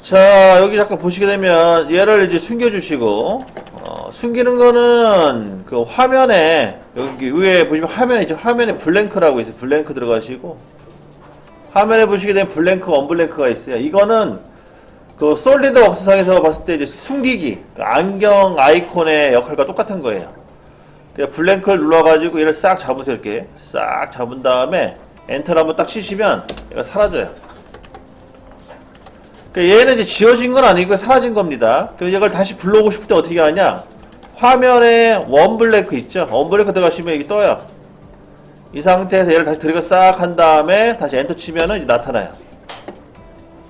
자, 여기 잠깐 보시게 되면 얘를 이제 숨겨주시고, 숨기는 거는 그 화면에, 여기 위에 보시면 화면에 블랭크라고 있어요. 블랭크 들어가시고, 화면에 보시게 되면 블랭크, 언블랭크가 있어요. 이거는 그 솔리드웍스상에서 봤을 때 이제 숨기기, 그 안경 아이콘의 역할과 똑같은 거예요. 그러니까 블랭크를 눌러가지고 얘를 싹 잡으세요. 이렇게 싹 잡은 다음에 엔터를 한번 딱 치시면 얘가 사라져요. 그러니까 얘는 이제 지워진 건 아니고 사라진 겁니다. 그래서 이걸 다시 불러오고 싶을 때 어떻게 하냐? 화면에 원블랭크 있죠? 원블랭크 들어가시면 여기 떠요. 이 상태에서 얘를 다시 들어가 싹 한 다음에 다시 엔터 치면은 이제 나타나요.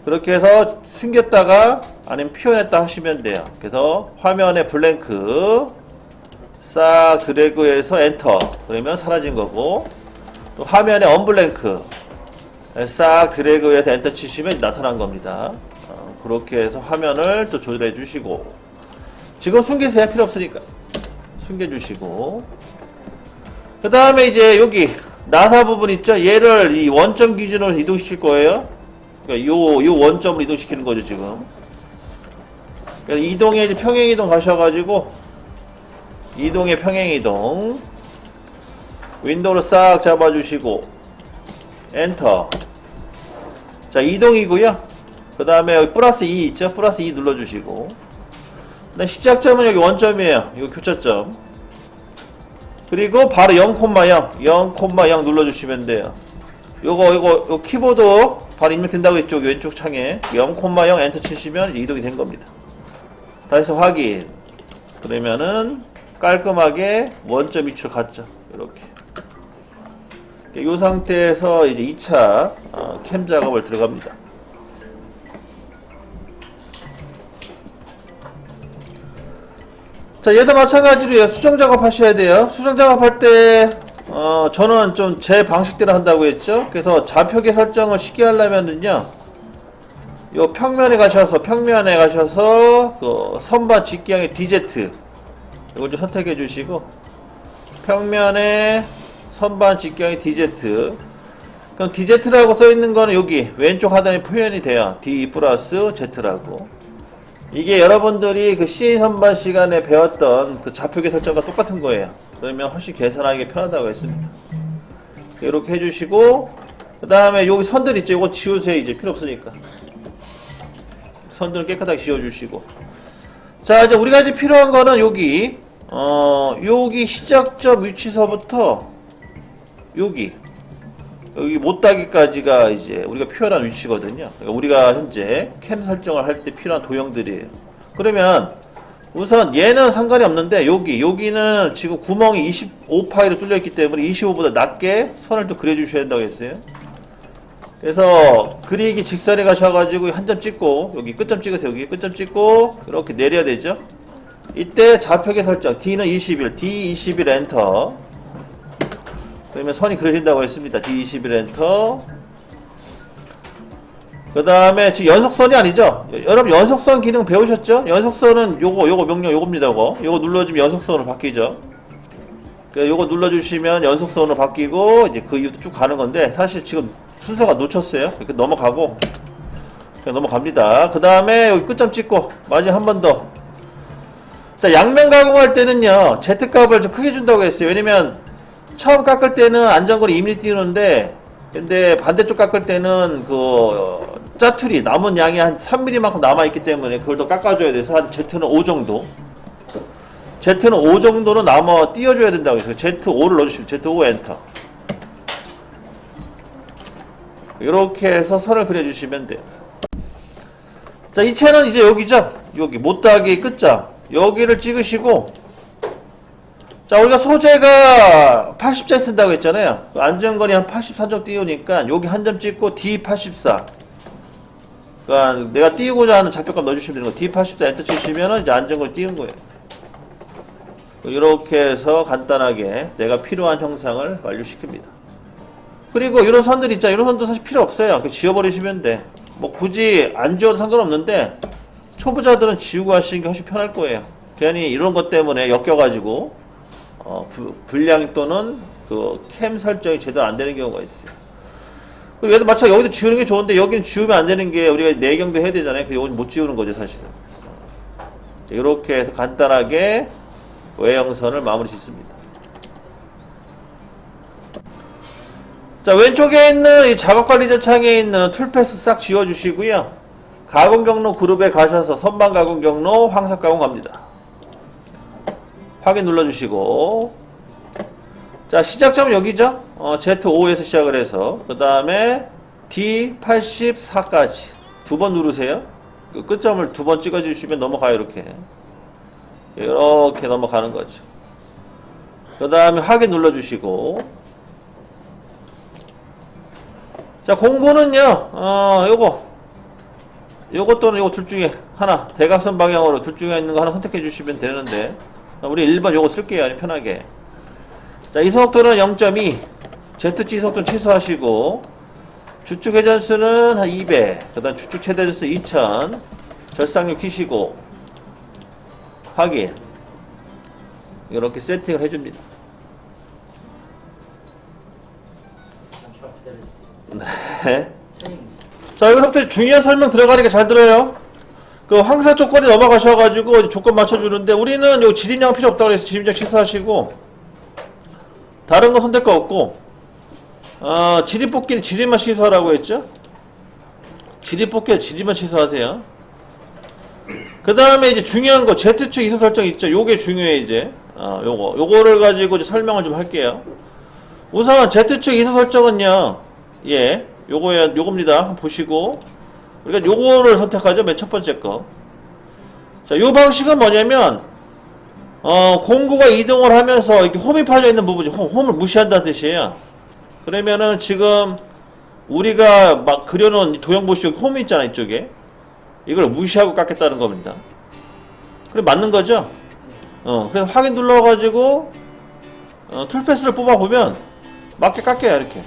그렇게 해서 숨겼다가 아니면 표현했다 하시면 돼요. 그래서 화면에 블랭크 싹 드래그해서 엔터 그러면 사라진 거고, 또 화면에 언블랭크 싹 드래그해서 엔터 치시면 나타난 겁니다. 그렇게 해서 화면을 또 조절해 주시고, 지금 숨기세요. 필요 없으니까 숨겨주시고, 그 다음에 이제 여기 나사 부분 있죠? 얘를 이 원점 기준으로 이동시킬 거예요. 그러니까 요 원점을 이동시키는 거죠 지금. 그래서 이동에 이제 평행이동 가셔가지고, 이동에 평행이동 윈도우를 싹 잡아주시고 엔터. 자, 이동이고요. 그 다음에 여기 플러스 2 있죠? 플러스 2 눌러주시고, 시작점은 여기 원점이에요. 이거 교차점. 그리고 바로 0,0 눌러주시면 돼요. 요거 키보드 바로 입력된다고 했죠? 왼쪽 창에 0,0 엔터 치시면 이동이 된 겁니다. 다시 확인. 그러면은 깔끔하게 원점 위치로 갔죠. 이렇게. 이 상태에서 이제 2차 캠 작업을 들어갑니다. 자, 얘도 마찬가지로 수정 작업 하셔야 돼요. 수정 작업할 때 저는 좀 제 방식대로 한다고 했죠. 그래서 좌표계 설정을 쉽게 하려면은요, 요 평면에 가셔서 그 선반 직경의 DZ 이걸 좀 선택해 주시고, 평면에 선반 직경의 DZ. 그럼 DZ라고 써 있는 거는 여기 왼쪽 하단에 표현이 돼요. D 플러스 Z라고. 이게 여러분들이 그 C 선반 시간에 배웠던 그 좌표계 설정과 똑같은 거예요. 그러면 훨씬 계산하기 편하다고 했습니다. 이렇게 해주시고, 그 다음에 여기 선들 있죠? 이거 지우세요. 이제 필요 없으니까. 선들을 깨끗하게 지워주시고. 자, 이제 우리가 이제 필요한 거는 여기 시작점 위치서부터 여기 못따기까지가 이제 우리가 표현한 위치거든요. 그러니까 우리가 현재 캠 설정을 할 때 필요한 도형들이에요. 그러면 우선 얘는 상관이 없는데, 여기는 지금 구멍이 25파이로 뚫려 있기 때문에 25보다 낮게 선을 또 그려주셔야 된다고 했어요. 그래서 그리기 직선에 가셔가지고 한 점 찍고, 여기 끝점 찍으세요. 여기 끝점 찍고 이렇게 내려야 되죠. 이때 좌표계 설정 D는 21, D21 엔터. 그러면 선이 그려진다고 했습니다. D21 엔터. 그 다음에 지금 연속선이 아니죠? 여러분 연속선 기능 배우셨죠? 연속선은 요거 명령 요겁니다. 요거 눌러주면 연속선으로 바뀌죠. 요거 눌러주시면 연속선으로 바뀌고, 이제 그 이후부터 쭉 가는 건데, 사실 지금 순서가 놓쳤어요. 이렇게 넘어가고, 그냥 넘어갑니다. 그 다음에 여기 끝점 찍고, 마지막 한 번 더. 자, 양면 가공할 때는요, Z값을 좀 크게 준다고 했어요. 왜냐면, 처음 깎을 때는 안전거리 2mm 띄우는데, 근데 반대쪽 깎을 때는 짜투리 남은 양이 한 3mm만큼 남아있기 때문에 그걸 더 깎아줘야 돼서 한 Z는 5 정도. Z는 5 정도는 띄워줘야 된다고 해서 Z5를 넣어주시면 Z5 엔터. 이렇게 해서 선을 그려주시면 돼요. 자, 이 채는 이제 여기죠? 여기 못따기 끝점. 여기를 찍으시고, 자, 우리가 소재가 80점 쓴다고 했잖아요. 안전거리 한 84점 띄우니까 여기 한 점 찍고 D84. 그러니까 내가 띄우고자 하는 좌표값 넣어주시면 되는 거. D84 엔터 치시면은 이제 안전거리 띄운 거예요. 이렇게 해서 간단하게 내가 필요한 형상을 완료시킵니다. 그리고 이런 선들 있죠? 이런 선도 사실 필요 없어요. 그냥 지워버리시면 돼. 뭐 굳이 안 지워도 상관없는데, 초보자들은 지우고 하시는 게 훨씬 편할 거예요. 괜히 이런 것 때문에 엮여가지고 불량 또는 그 캠 설정이 제대로 안 되는 경우가 있어요. 얘도 마찬가지 여기도 지우는 게 좋은데 여기는 지우면 안 되는 게 우리가 내경도 해야 되잖아요. 그 여기는 못 지우는 거죠, 사실은. 이렇게 해서 간단하게 외형선을 마무리 짓습니다. 자, 왼쪽에 있는 이 작업관리자 창에 있는 툴패스 싹 지워주시고요. 가공 경로 그룹에 가셔서 선반 가공 경로 황삭 가공 갑니다. 확인 눌러주시고, 자, 시작점은 여기죠. Z5에서 시작을 해서 그 다음에 D84까지 두 번 누르세요. 그 끝점을 두 번 찍어주시면 넘어가요. 이렇게 넘어가는 거죠. 그 다음에 확인 눌러주시고, 자, 공구는요, 요거 또는 요거 둘 중에 하나, 대각선 방향으로 둘 중에 있는 거 하나 선택해 주시면 되는데, 우리 1번 요거 쓸게요. 아니, 편하게. 자, 이성속도는 0.2, Z축 이성속도는 취소하시고, 주축 회전수는 한 200, 그 다음 주축 최대 회전수 2000, 절상력 키시고, 확인. 이렇게 세팅을 해줍니다. 네. 자, 여기서부터 중요한 설명 들어가니까 잘 들어요. 그 황사 조건이 넘어가셔가지고 조건 맞춰주는데, 우리는 요 지림량 필요 없다고 해서 지림량 취소하시고, 다른 거 선택 거 없고, 지리 뽑기는 지리만 취소하라고 했죠? 지리 뽑기는 지리만 취소하세요. 그 다음에 이제 중요한 거, Z축 이소 설정 있죠? 요게 중요해, 이제. 요거를 가지고 이제 설명을 좀 할게요. 우선 Z축 이소 설정은요, 예, 요겁니다. 한번 보시고. 우리가 요거를 선택하죠. 맨 첫 번째 거. 자, 요 방식은 뭐냐면, 공구가 이동을 하면서 이렇게 홈이 파져 있는 부분이 홈을 무시한다는 뜻이에요. 그러면은 지금 우리가 막 그려놓은 도형 보시고 홈이 있잖아, 이쪽에. 이걸 무시하고 깎겠다는 겁니다. 그래, 맞는 거죠? 그래서 확인 눌러가지고, 툴패스를 뽑아보면 맞게 깎여요, 이렇게.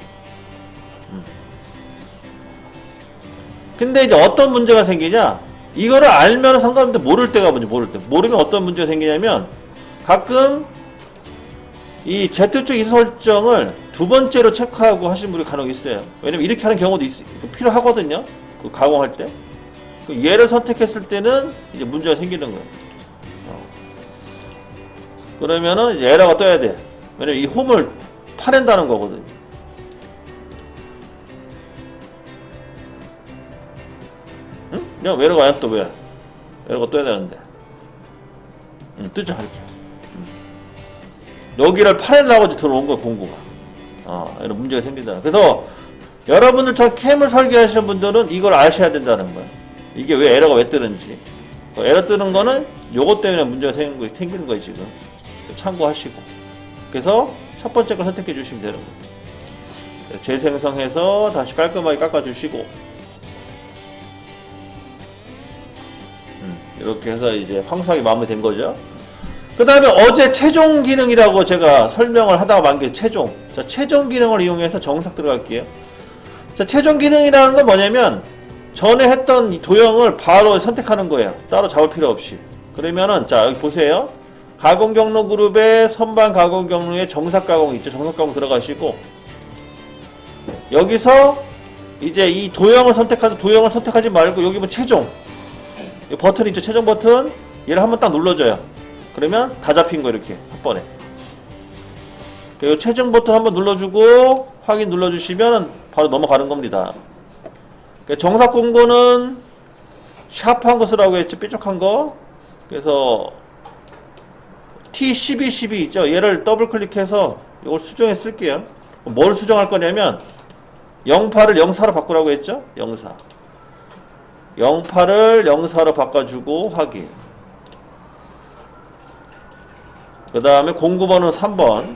근데 이제 어떤 문제가 생기냐? 이거를 알면 상관없는데 모를 때가 모르면 어떤 문제가 생기냐면, 가끔 이 Z축 이소 설정을 두 번째로 체크하고 하시는 분이 간혹 있어요. 왜냐면 이렇게 하는 경우도 필요하거든요. 그 가공할 때. 얘를 선택했을 때는 이제 문제가 생기는 거예요. 그러면은 이제 에러가 떠야 돼. 왜냐면 이 홈을 파낸다는 거거든요. 응? 그냥 에러가 안 떠, 왜? 에러가 떠야 되는데. 뜨죠, 이렇게. 여기를 파내려고 들어온 거야, 공구가. 이런 문제가 생긴다. 그래서 여러분들처럼 캠을 설계하시는 분들은 이걸 아셔야 된다는 거야. 이게 왜 에러가 왜 뜨는지. 에러 뜨는 거는 요것 때문에 문제가 생기는 거예요, 지금. 참고하시고. 그래서 첫 번째 걸 선택해 주시면 되는 거예요. 재생성해서 다시 깔끔하게 깎아주시고. 이렇게 해서 이제 황사하게 마무리된 거죠. 그 다음에 어제 최종 기능이라고 제가 설명을 하다가 만게 최종. 자, 최종 기능을 이용해서 정삭 들어갈게요. 자, 최종 기능이라는 건 뭐냐면, 전에 했던 이 도형을 바로 선택하는 거예요. 따로 잡을 필요 없이. 그러면은, 자, 여기 보세요. 가공 경로 그룹에 선반 가공 경로에 정삭 가공 있죠. 정삭 가공 들어가시고, 여기서 이제 이 도형을 선택하지 말고, 여기 뭐 최종. 이 버튼 있죠. 최종 버튼. 얘를 한번 딱 눌러줘요. 그러면 다 잡힌 거 이렇게 한 번에. 그리고 최종 버튼 한번 눌러주고 확인 눌러주시면 바로 넘어가는 겁니다. 정삭 공고는 샤프한 거 쓰라고 했죠. 뾰족한 거. 그래서 T1212 있죠. 얘를 더블 클릭해서 이걸 수정해 쓸게요. 뭘 수정할 거냐면 08을 04로 바꾸라고 했죠. 04. 08을 04로 바꿔주고 확인. 그 다음에 공구번호 3번.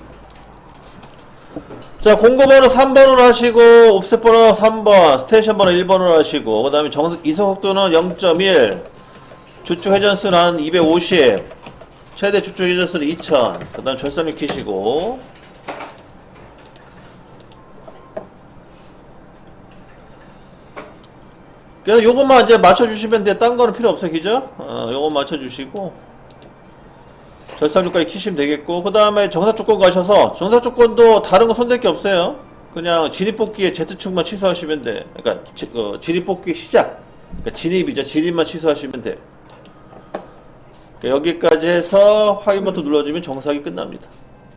자, 공구번호 3번으로 하시고, 옵셋 번호 3번, 스테이션 번호 1번으로 하시고, 그 다음에 이속속도는 0.1, 주축 회전수는 한 250, 최대 주축 회전수는 2000, 그 다음 절산력 키시고, 그래서 요것만 이제 맞춰주시면 돼. 딴 거는 필요 없어요. 그죠? 요것 맞춰주시고, 절상력까지 키시면 되겠고, 그 다음에 정사 조건 가셔서, 정사 조건도 다른 거 손댈 게 없어요. 그냥 진입뽑기에 Z축만 취소하시면 돼. 그러니까 진입뽑기 시작. 그러니까 진입이죠. 진입만 취소하시면 돼. 그러니까 여기까지 해서 확인 버튼 눌러주면 정상이 끝납니다.